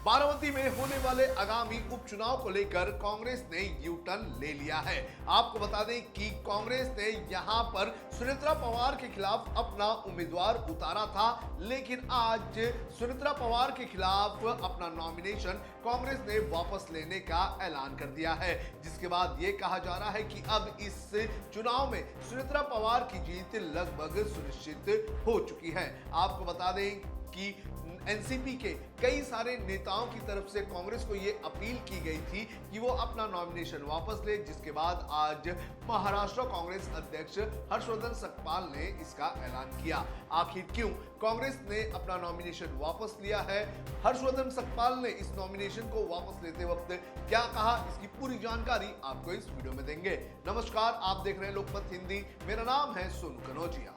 बारामती में होने वाले आगामी उपचुनाव को लेकर कांग्रेस ने यू टर्न ले लिया है। आपको बता दें कि कांग्रेस ने यहां पर सुनेत्रा पवार के खिलाफ अपना उम्मीदवार उतारा था, लेकिन आज सुनेत्रा पवार के खिलाफ अपना नॉमिनेशन कांग्रेस ने वापस लेने का ऐलान कर दिया है, जिसके बाद यह कहा जा रहा है कि अब इस चुनाव में सुनेत्रा पवार की जीत लगभग सुनिश्चित हो चुकी है। आपको बता दें कि एनसीपी के कई सारे नेताओं की तरफ से कांग्रेस को यह अपील की गई थी कि वो अपना नॉमिनेशन वापस ले, जिसके बाद आज महाराष्ट्र कांग्रेस अध्यक्ष हर्षवर्धन सकपाल ने इसका ऐलान किया। आखिर क्यों कांग्रेस ने अपना नॉमिनेशन वापस लिया है, हर्षवर्धन सकपाल ने इस नॉमिनेशन को वापस लेते वक्त क्या कहा, इसकी पूरी जानकारी आपको इस वीडियो में देंगे। नमस्कार, आप देख रहे हैं लोकमत हिंदी, मेरा नाम है सोनू कनौजिया।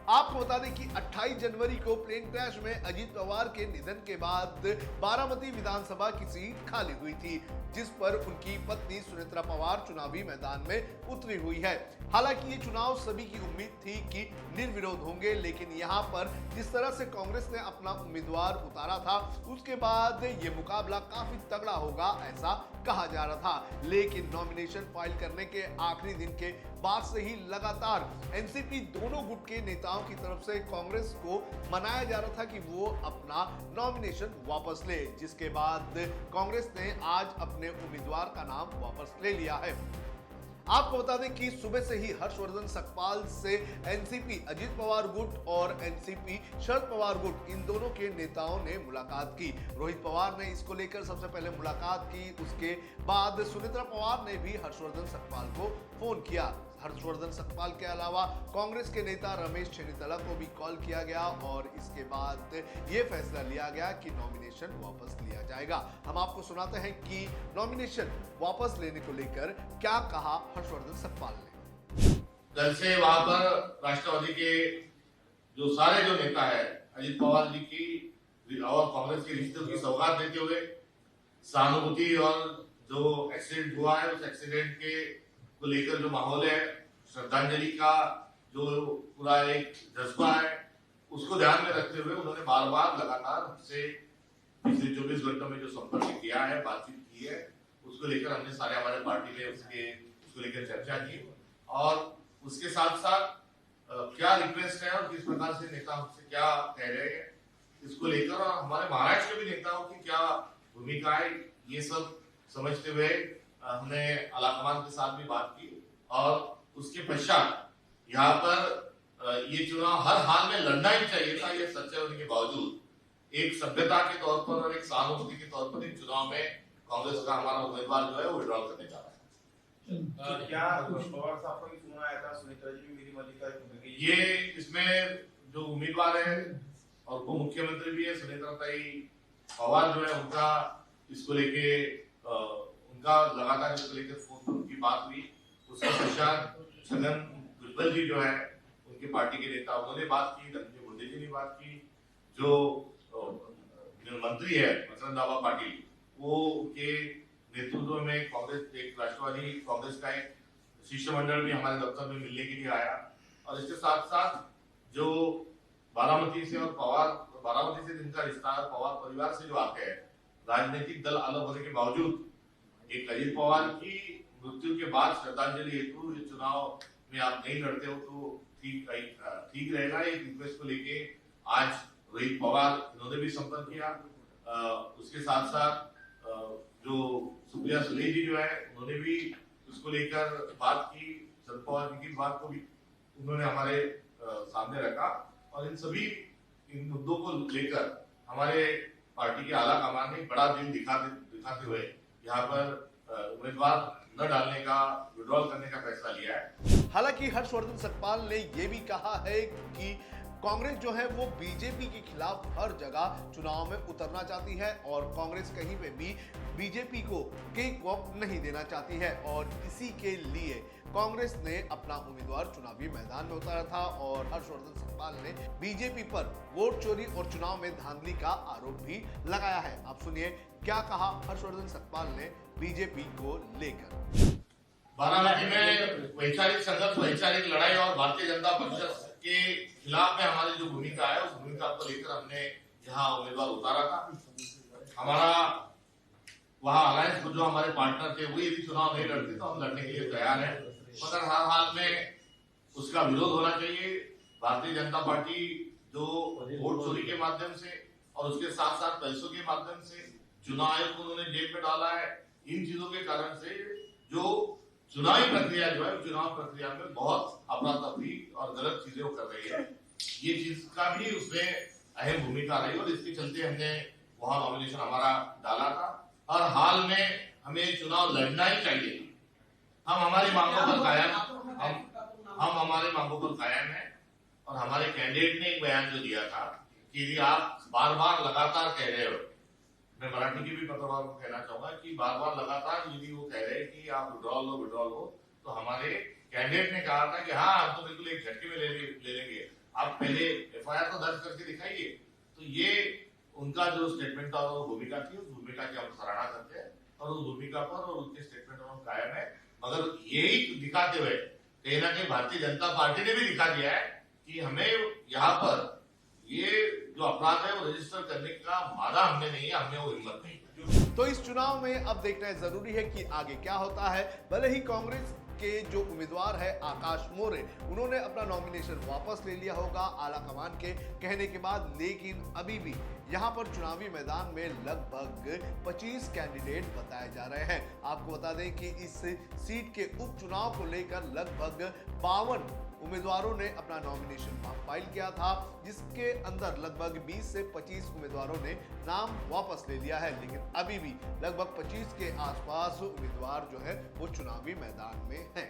आपको बता दें कि 28 जनवरी को प्लेन क्रैश में अजीत पवार के निधन के बाद बारामती विधानसभा की सीट खाली हुई थी, जिस पर उनकी पत्नी सुनेत्रा पवार चुनावी मैदान में उतरी हुई है। हालांकि ये चुनाव सभी की उम्मीद थी कि निर्विरोध होंगे, लेकिन यहां पर जिस तरह से कांग्रेस ने अपना उम्मीदवार उतारा था, उसके बाद ये मुकाबला काफी तगड़ा होगा ऐसा कहा जा रहा था। लेकिन नॉमिनेशन फाइल करने के आखिरी दिन के बाद से ही लगातार एनसीपी दोनों गुट के नेताओं की तरफ से कांग्रेस को मनाया जा रहा था कि वो अपना नॉमिनेशन वापस ले, जिसके बाद कांग्रेस ने आज अपने उम्मीदवार का नाम वापस ले लिया है। आपको बता दें कि सुबह से ही हर्षवर्धन सकपाल से एनसीपी अजीत पवार गुट और एनसीपी शरद पवार गुट, इन दोनों के नेताओं ने मुलाकात की। रोहित पवार ने इसको लेकर सबसे पहले मुलाकात की, उसके बाद सुनेत्रा पवार ने भी हर्षवर्धन सकपाल को फोन किया। हर्षवर्धन सकपाल के अलावा कांग्रेस के नेता रमेश चेन्नीतला को भी कॉल किया गया और इसके बाद यह फैसला लिया गया कि नॉमिनेशन वापस लिया जाएगा। हम आपको सुनाते हैं कि नॉमिनेशन वापस लेने को लेकर क्या कहा हर्षवर्धन सकपाल ने। कल से वहां पर राष्ट्रवादी के जो सारे जो नेता है अजीत पवार जी की और कांग्रेस के रिश्तों की सौगात देते हुए सहानुभूति और जो एक्सीडेंट हुआ है उस एक्सीडेंट के को लेकर जो माहौल है, श्रद्धांजलि का जो पूरा एक जज्बा है, उसको ध्यान में रखते हुए उन्होंने बार बार लगातार हमसे पिछले 24 घंटों में जो संपर्क किया है, बातचीत की है, उसको लेकर हमने सारे हमारे पार्टी में उसको लेकर चर्चा की और उसके साथ साथ क्या रिक्वेस्ट है और किस प्रकार से नेता हमसे क्या कह रहे हैं, इसको लेकर और हमारे महाराष्ट्र के भी नेताओं की क्या भूमिका है, ये सब समझते हुए हमने आलाकमान के साथ भी बात की और उसके पश्चात यहाँ पर ये चुनाव हर हाल में लड़ना ही चाहिए था। ये सच्चे होने के बावजूद एक सभ्यता के तौर पर और एक सहानुभूति के तौर पर इन चुनाव में कांग्रेस का हमारा उम्मीदवार जो है वो विड्रॉल करने जा रहा है। तो क्या पवार साहब को सुना आया था, सुनीता जी मेरी मल्लिका ये इसमें जो उम्मीदवार है और वो मुख्यमंत्री भी है सुनीता पवार जो है उनका इसको लेके उनका लगातार इसको लेकर फोन पर उनकी बात हुई। उसके पश्चात छगन भुजबल जी जो है उनकी पार्टी के नेता उन्होंने बात की, धनंजय मुंडे जी ने बात की, जो मंत्री है मसरंदाबा पाटिल वो उनके नेतृत्व में कांग्रेस एक राष्ट्रवादी कांग्रेस का एक शिष्टमंडल भी हमारे दफ्तर में मिलने के लिए आया और इसके साथ साथ जो बारामती से और बारामती से जिनका रिश्ता है, पवार परिवार से जो आते हैं, राजनीतिक दल अलग होने के बावजूद एक अजीत पवार की मृत्यु के बाद श्रद्धांजलि हेतु ये चुनाव में आप नहीं लड़ते हो तो ठीक रहेगा। एक रिक्वेस्ट को लेके आज रोहित पवार इन्होंने भी संपर्क किया। उसके साथ साथ जो सुप्रिया सुले जी जो है उन्होंने भी उसको लेकर बात की, शरद पवार जी की बात को भी उन्होंने हमारे सामने रखा और इन मुद्दों को लेकर हमारे पार्टी के आला कमान ने बड़ा दिल दिखाते हुए यहाँ पर उम्मीदवार न डालने का, विड्रॉल करने का फैसला लिया है। हालांकि हर्षवर्धन सकपाल ने यह भी कहा है कि कांग्रेस जो है वो बीजेपी के खिलाफ हर जगह चुनाव में उतरना चाहती है और कांग्रेस कहीं पे भी बीजेपी को केक वॉक नहीं देना चाहती है और इसी के लिए कांग्रेस ने अपना उम्मीदवार चुनावी मैदान में उतारा था और हर्षवर्धन सकपाल ने बीजेपी पर वोट चोरी और चुनाव में धांधली का आरोप भी लगाया है। आप सुनिए क्या कहा हर्षवर्धन सकपाल ने बीजेपी को लेकर। बारामती में वैचारिक संघर्ष, वैचारिक लड़ाई और भारतीय जनता पक्ष के खिलाफ में हमारी जो भूमिका है उस भूमिका को लेकर हमने यहाँ उम्मीदवार उतारा था हमारा वहां अलायंस जो हमारे पार्टनर थे वो यदि चुनाव नहीं लड़ते तो हम लड़ने के लिए तैयार हैं, मगर हर हाल में उसका विरोध होना चाहिए। भारतीय जनता पार्टी जो वोट चोरी के माध्यम से और उसके साथ साथ पैसों के माध्यम से चुनाव आयोग को उन्होंने जेल में डाला है, इन चीजों के कारण से जो चुनावी प्रक्रिया जो है चुनाव प्रक्रिया में बहुत अफरा तफरी और गलत चीजें वो कर रही है। ये चीज का भी उसमें अहम भूमिका रही और इसके चलते हमने वहां नॉमिनेशन हमारा डाला था। और हाल में हमें चुनाव लड़ना ही चाहिए। हम हमारी मांगों पर कायम हम हमारी मांगों पर कायम हैं और हमारे कैंडिडेट ने एक बयान जो दिया था कि यदि आप बार बार लगातार कह रहे हो, मैं मराठी के भी पत्रकारों को कहना चाहूंगा कि बार बार लगातार यदि वो कह रहे हैं कि आप विड्रॉल लो, तो हमारे कैंडिडेट ने कहा था कि हाँ हम तो बिल्कुल एक झटके में ले लेंगे, आप पहले एफआईआर तो दर्ज करके दिखाइए। तो ये उनका जो स्टेटमेंट था वो भूमिका थी, उस भूमिका की हम सराहना करते हैं और उस भूमिका पर और उनके स्टेटमेंट पर हम कायम है। मगर यही दिखाते हुए कहीं ना कहीं भारतीय जनता पार्टी ने भी दिखा दिया है कि हमें यहाँ पर ये जो अपराध है वो रजिस्टर करने का वादा हमने नहीं है, हमें वो हिम्मत नहीं है। तो इस चुनाव में अब देखना जरूरी है कि आगे क्या होता है। भले ही कांग्रेस के जो उम्मीदवार है आकाश मोरे, उन्होंने अपना नॉमिनेशन वापस ले लिया होगा आला कमान के कहने के बाद, लेकिन अभी भी यहां पर चुनावी मैदान में लगभग 25 कैंडिडेट बताए जा रहे हैं। आपको बता दें कि इस सीट के उपचुनाव को लेकर लगभग 52 उम्मीदवारों ने अपना नॉमिनेशन फाइल किया था, जिसके अंदर लगभग 20 से 25 उम्मीदवारों ने नाम वापस ले लिया है। लेकिन अभी भी लगभग 25 के आसपास उम्मीदवार जो है वो चुनावी मैदान में हैं।